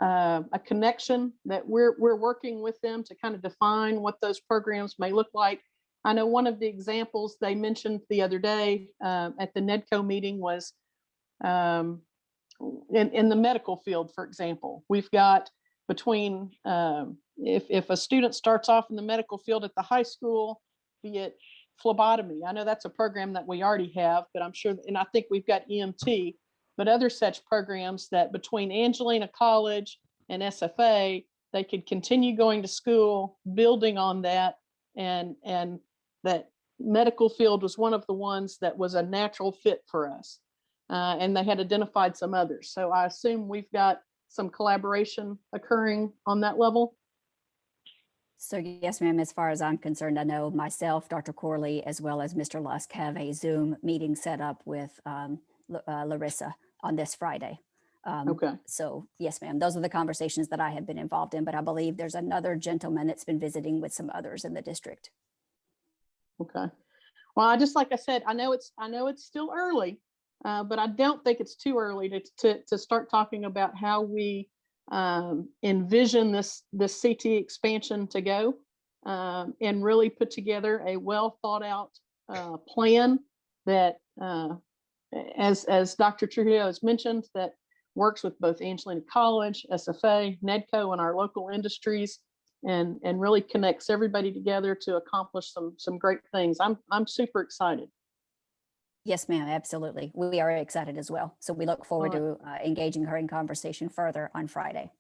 Speaker 1: a connection that we're working with them to kind of define what those programs may look like. I know one of the examples they mentioned the other day at the NEDCO meeting was in the medical field, for example. We've got between, if a student starts off in the medical field at the high school, be it phlebotomy. I know that's a program that we already have, but I'm sure, and I think we've got EMT, but other such programs that between Angelina College and SFA, they could continue going to school, building on that, and that medical field was one of the ones that was a natural fit for us. And they had identified some others. So I assume we've got some collaboration occurring on that level.
Speaker 12: So yes, ma'am, as far as I'm concerned, I know myself, Dr. Corley, as well as Mr. Lusk have a Zoom meeting set up with Larissa on this Friday.
Speaker 1: Okay.
Speaker 12: So yes, ma'am, those are the conversations that I have been involved in, but I believe there's another gentleman that's been visiting with some others in the district.
Speaker 1: Okay. Well, I just, like I said, I know it's still early, but I don't think it's too early to start talking about how we envision this CT expansion to go, and really put together a well thought out plan that, as Dr. Trujillo has mentioned, that works with both Angelina College, SFA, NEDCO, and our local industries, and really connects everybody together to accomplish some great things. I'm super excited.
Speaker 12: Yes, ma'am, absolutely. We are excited as well. So we look forward to engaging her in conversation further on Friday.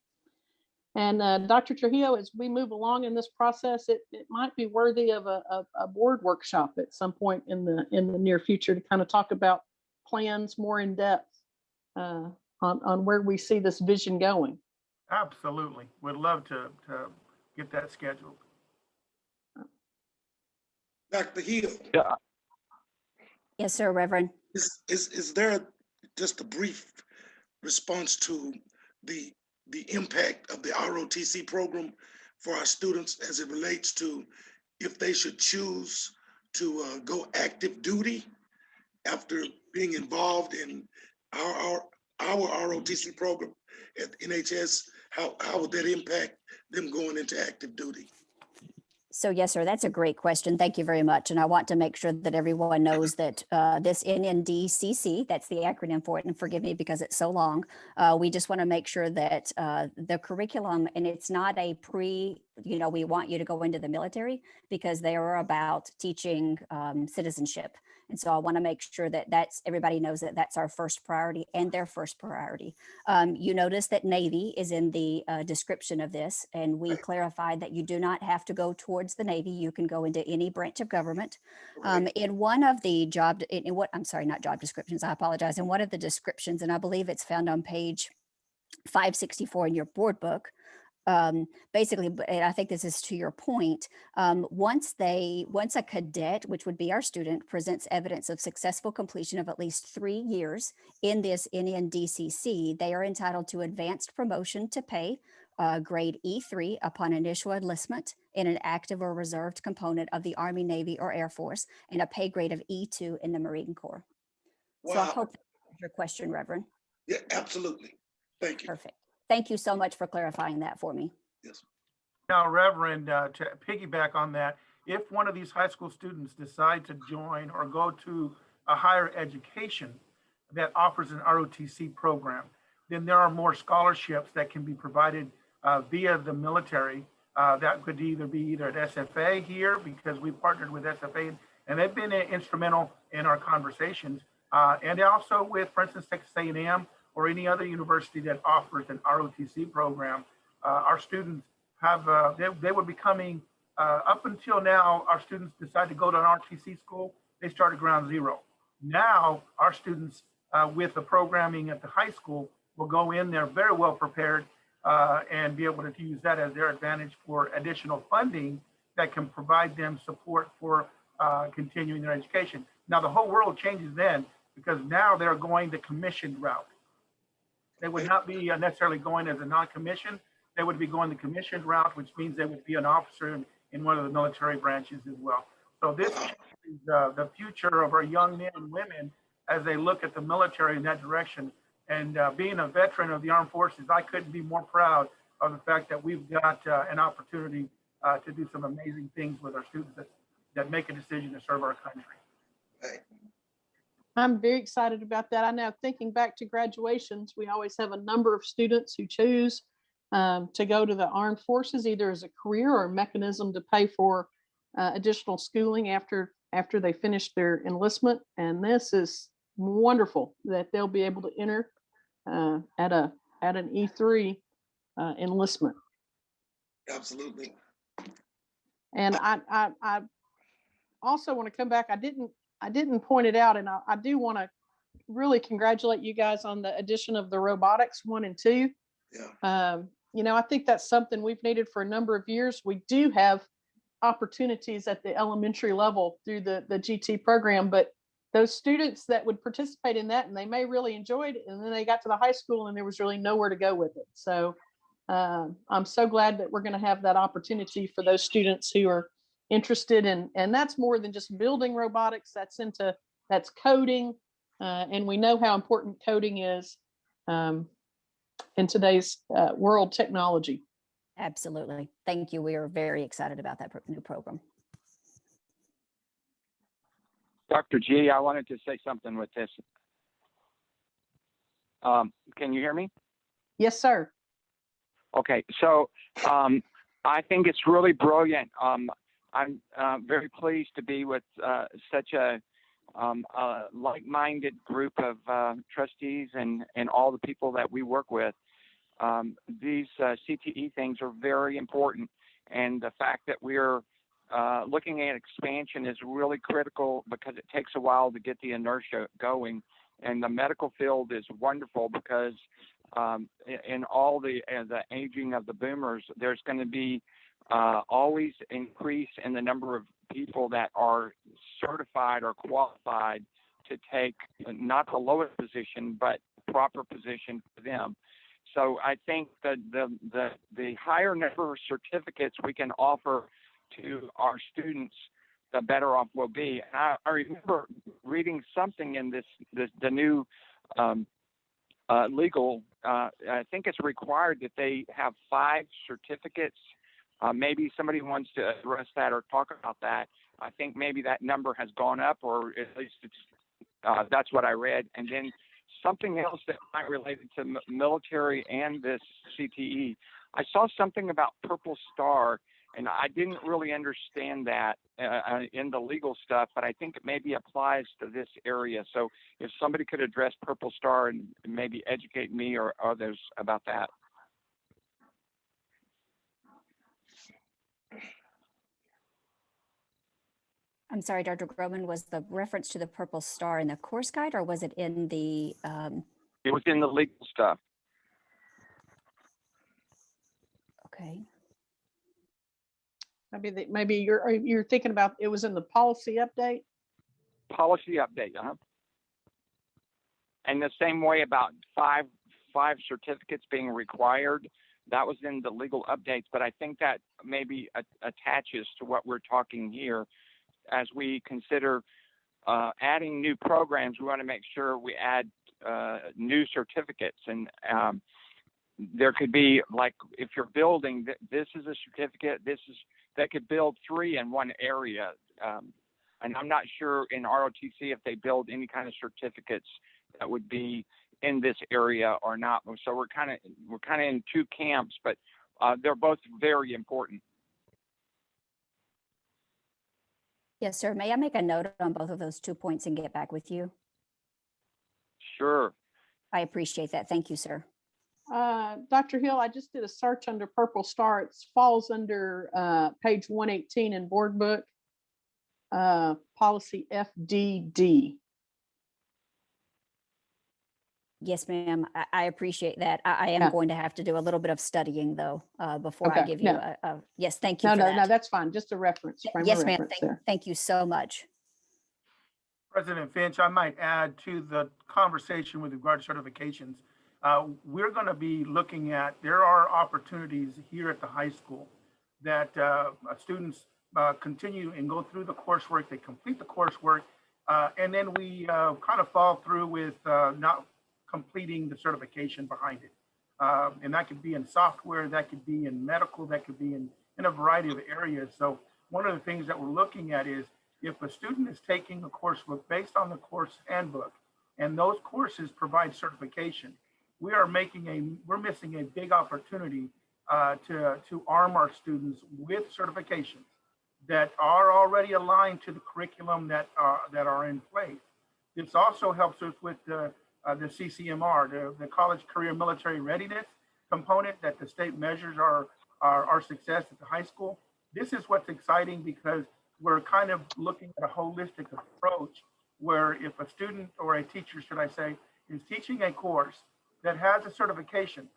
Speaker 1: And Dr. Trujillo, as we move along in this process, it might be worthy of a board workshop at some point in the near future to kind of talk about plans more in depth on where we see this vision going.
Speaker 9: Absolutely. Would love to get that scheduled.
Speaker 7: Dr. Hill,
Speaker 6: Yeah.
Speaker 12: Yes, sir, Reverend.
Speaker 7: is there just a brief response to the impact of the ROTC program for our students as it relates to if they should choose to go active duty after being involved in our ROTC program at NHS? How would that impact them going into active duty?
Speaker 12: So yes, sir, that's a great question. Thank you very much. And I want to make sure that everyone knows that this NNDCC, that's the acronym for it, and forgive me because it's so long. We just want to make sure that the curriculum, and it's not a we want you to go into the military, because they are about teaching citizenship. And so I want to make sure that everybody knows that that's our first priority and their first priority. You notice that Navy is in the description of this, and we clarified that you do not have to go towards the Navy. You can go into any branch of government. In one of the not job descriptions, I apologize. In one of the descriptions, and I believe it's found on page 564 in your board book, basically, and I think this is to your point, once a cadet, which would be our student, presents evidence of successful completion of at least 3 years in this NNDCC, they are entitled to advanced promotion to pay, grade E3 upon initial enlistment in an active or reserved component of the Army, Navy, or Air Force, and a pay grade of E2 in the Marine Corps.
Speaker 7: Wow.
Speaker 12: So I hope that answers your question, Reverend.
Speaker 7: Yeah, absolutely. Thank you.
Speaker 12: Perfect. Thank you so much for clarifying that for me.
Speaker 7: Yes.
Speaker 9: Now, Reverend, to piggyback on that, if one of these high school students decide to join or go to a higher education that offers an ROTC program, then there are more scholarships that can be provided via the military. That could either be at SFA here, because we partnered with SFA, and they've been instrumental in our conversations, and also with, for instance, Texas A&M or any other university that offers an ROTC program. Our students have, they were becoming, up until now, our students decide to go to an ROTC school, they start at ground zero. Now, our students with the programming at the high school will go in there very well prepared and be able to use that as their advantage for additional funding that can provide them support for continuing their education. Now, the whole world changes then, because now they're going the commissioned route. They would not be necessarily going as a non-commissioned. They would be going the commissioned route, which means they would be an officer in one of the military branches as well. So this is the future of our young men and women as they look at the military in that direction. And being a veteran of the armed forces, I couldn't be more proud of the fact that we've got an opportunity to do some amazing things with our students that make a decision to serve our country.
Speaker 1: I'm very excited about that. I know, thinking back to graduations, we always have a number of students who choose to go to the armed forces, either as a career or a mechanism to pay for additional schooling after they finish their enlistment. And this is wonderful that they'll be able to enter at an E3 enlistment.
Speaker 7: Absolutely.
Speaker 1: And I also want to come back. I didn't point it out, and I do want to really congratulate you guys on the addition of the robotics 1 and 2.
Speaker 7: Yeah.
Speaker 1: I think that's something we've needed for a number of years. We do have opportunities at the elementary level through the GT program, but those students that would participate in that, and they may really enjoyed it, and then they got to the high school and there was really nowhere to go with it. So I'm so glad that we're going to have that opportunity for those students who are interested in, and that's more than just building robotics. That's coding, and we know how important coding is in today's world technology.
Speaker 12: Absolutely. Thank you. We are very excited about that new program.
Speaker 6: Dr. G, I wanted to say something with this. Can you hear me?
Speaker 1: Yes, sir.
Speaker 6: Okay, so I think it's really brilliant. I'm very pleased to be with such a like-minded group of trustees and all the people that we work with. These CTE things are very important, and the fact that we're looking at expansion is really critical because it takes a while to get the inertia going. And the medical field is wonderful because in all the aging of the boomers, there's going to be always increase in the number of people that are certified or qualified to take not the lowest position, but proper position for them. So I think that the higher number of certificates we can offer to our students, the better off we'll be. And I remember reading something in the new legal. I think it's required that they have 5 certificates. Maybe somebody wants to address that or talk about that. I think maybe that number has gone up, or at least that's what I read. And then something else that might relate to military and this CTE. I saw something about Purple Star, and I didn't really understand that in the legal stuff, but I think it maybe applies to this area. So if somebody could address Purple Star and maybe educate me or others about that.
Speaker 12: I'm sorry, Dr. Groman, was the reference to the Purple Star in the course guide, or was it in the?
Speaker 6: It was in the legal stuff.
Speaker 12: Okay.
Speaker 1: Maybe you're thinking about, it was in the policy update?
Speaker 6: Policy update, And the same way about five certificates being required, that was in the legal updates, but I think that maybe attaches to what we're talking here. As we consider adding new programs, we want to make sure we add new certificates. And there could be, like, if you're building, this is a certificate, that could build 3 in one area. And I'm not sure in ROTC if they build any kind of certificates that would be in this area or not. So we're kind of in 2 camps, but they're both very important.
Speaker 12: Yes, sir. May I make a note on both of those 2 points and get back with you?
Speaker 6: Sure.
Speaker 12: I appreciate that. Thank you, sir.
Speaker 1: Dr. Hill, I just did a search under Purple Star. It falls under page 118 in board book, policy FDD.
Speaker 12: Yes, ma'am. I appreciate that. I am going to have to do a little bit of studying, though, before I give you a yes. Thank you.
Speaker 1: No, that's fine. Just a reference.
Speaker 12: Yes, ma'am. Thank you so much.
Speaker 9: President Finch, I might add to the conversation with regard to certifications. We're going to be looking at, there are opportunities here at the high school that students continue and go through the coursework, they complete the coursework, and then we kind of fall through with not completing the certification behind it. And that could be in software, that could be in medical, that could be in a variety of areas. So one of the things that we're looking at is, if a student is taking a coursework based on the course handbook, and those courses provide certification, we're missing a big opportunity to arm our students with certifications that are already aligned to the curriculum that are in place. This also helps us with the CCMR, the College Career Military Readiness component that the state measures our success at the high school. This is what's exciting, because we're kind of looking at a holistic approach where if a student, or a teacher, should I say, is teaching a course that has a certification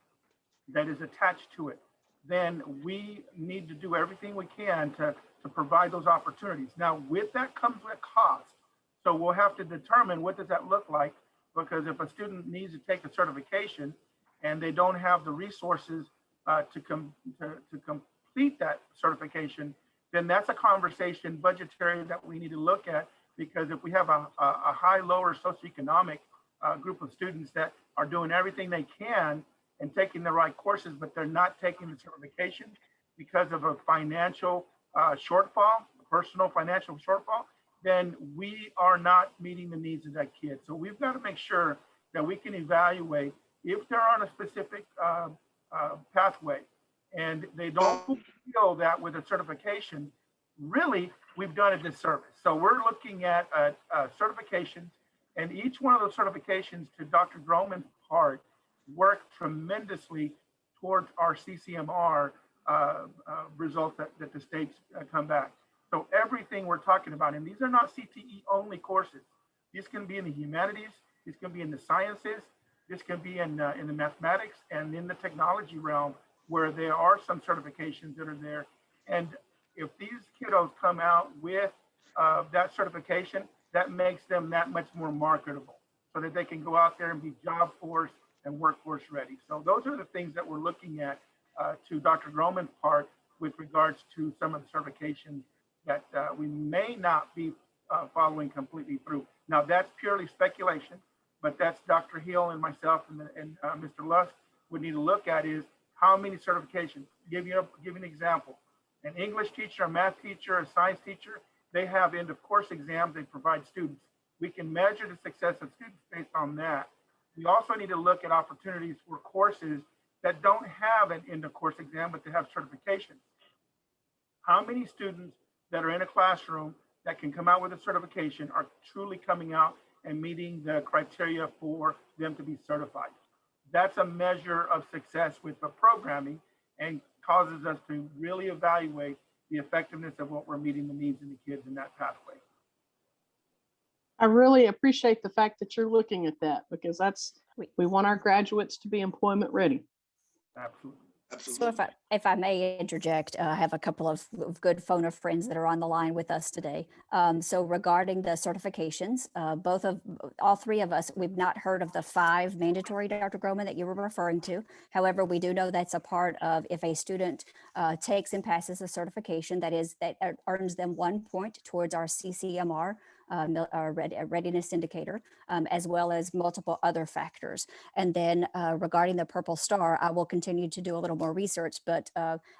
Speaker 9: that is attached to it, then we need to do everything we can to provide those opportunities. Now, with that comes a cost. So we'll have to determine, what does that look like? Because if a student needs to take a certification and they don't have the resources to complete that certification, then that's a conversation budgetary that we need to look at. Because if we have a high, lower socioeconomic group of students that are doing everything they can and taking the right courses, but they're not taking the certification because of a financial shortfall, personal financial shortfall, then we are not meeting the needs of that kid. So we've got to make sure that we can evaluate if they're on a specific pathway and they don't feel that with a certification, really, we've done a disservice. So we're looking at certifications, and each one of those certifications, to Dr. Groman's part, work tremendously towards our CCMR results that the states come back. So everything we're talking about, and these are not CTE only courses. These can be in the humanities, this can be in the sciences, this can be in the mathematics and in the technology realm, where there are some certifications that are there. And if these kiddos come out with that certification, that makes them that much more marketable so that they can go out there and be job force and workforce ready. So those are the things that we're looking at to Dr. Groman's part with regards to some of the certifications that we may not be following completely through. Now that's purely speculation, but that's Dr. Hill and myself and Mr. Lusk would need to look at is how many certifications. Give you an example. An English teacher, a math teacher, a science teacher, they have end of course exams they provide students. We can measure the success of students based on that. We also need to look at opportunities for courses that don't have an end of course exam, but they have certifications. How many students that are in a classroom that can come out with a certification are truly coming out and meeting the criteria for them to be certified? That's a measure of success with the programming and causes us to really evaluate the effectiveness of what we're meeting the needs of the kids in that pathway.
Speaker 1: I really appreciate the fact that you're looking at that because we want our graduates to be employment ready.
Speaker 9: Absolutely.
Speaker 12: So if I may interject, I have a couple of good phone of friends that are on the line with us today. So regarding the certifications, all three of us, we've not heard of the 5 mandatory, Dr. Groman, that you were referring to. However, we do know that's a part of if a student takes and passes a certification, that earns them 1 point towards our CCMR, our readiness indicator, as well as multiple other factors. And then regarding the Purple Star, I will continue to do a little more research, but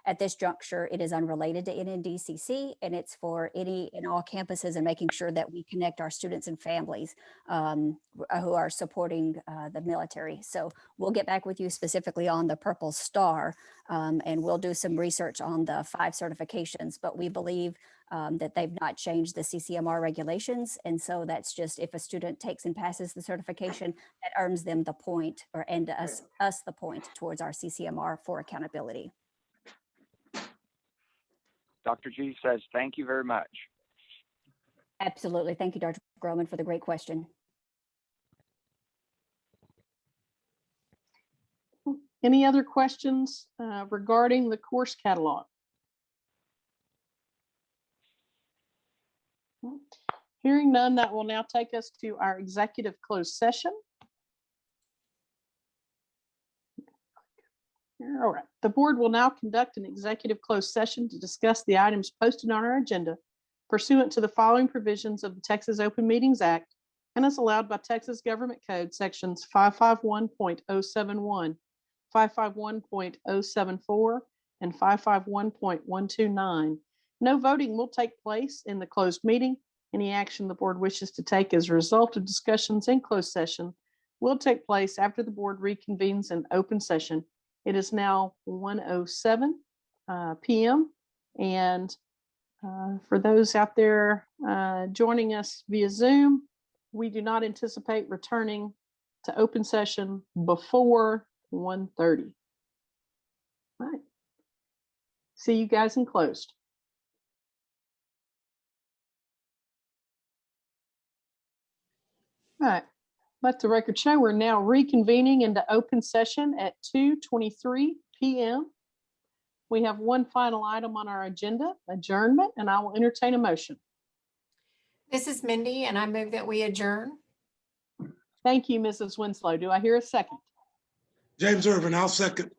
Speaker 12: at this juncture, it is unrelated to NNDCC, and it's for any and all campuses and making sure that we connect our students and families who are supporting the military. So we'll get back with you specifically on the Purple Star, and we'll do some research on the 5 certifications, but we believe that they've not changed the CCMR regulations. And so that's just if a student takes and passes the certification, that earns them the point and us the point towards our CCMR for accountability.
Speaker 6: Dr. G says, thank you very much.
Speaker 12: Absolutely. Thank you, Dr. Groman, for the great question.
Speaker 1: Any other questions regarding the course catalog? Hearing none, that will now take us to our executive closed session. All right, the board will now conduct an executive closed session to discuss the items posted on our agenda pursuant to the following provisions of the Texas Open Meetings Act and as allowed by Texas Government Code sections 551.071, 551.074, and 551.129. No voting will take place in the closed meeting. Any action the board wishes to take as a result of discussions in closed session will take place after the board reconvenes in open session. It is now 1:07 p.m. And for those out there joining us via Zoom, we do not anticipate returning to open session before 1:30. All right. See you guys in closed. All right, let the record show we're now reconvening into open session at 2:23 p.m. We have one final item on our agenda, adjournment, and I will entertain a motion.
Speaker 11: This is Mindy, and I move that we adjourn.
Speaker 1: Thank you, Mrs. Winslow. Do I hear a second?
Speaker 7: James Irvin, I'll second.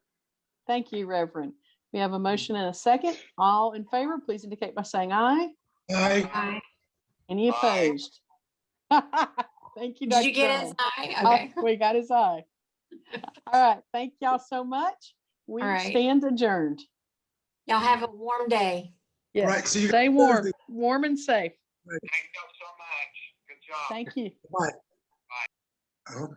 Speaker 1: Thank you, Reverend. We have a motion and a second. All in favor, please indicate by saying aye.
Speaker 7: Aye.
Speaker 11: Aye.
Speaker 1: Any opposed? Thank you, Dr.
Speaker 11: Did you get his
Speaker 1: Drummond.
Speaker 11: eye? Okay.
Speaker 1: We got his eye. All right. Thank y'all so much. We
Speaker 11: All right.
Speaker 1: stand adjourned.
Speaker 11: Y'all have a warm day.
Speaker 1: Yes.
Speaker 7: Right, see you
Speaker 1: Stay
Speaker 7: guys
Speaker 1: warm,
Speaker 7: Thursday.
Speaker 1: warm and safe.
Speaker 10: Thank you so much. Good job.
Speaker 1: Thank you.
Speaker 7: Bye. Bye.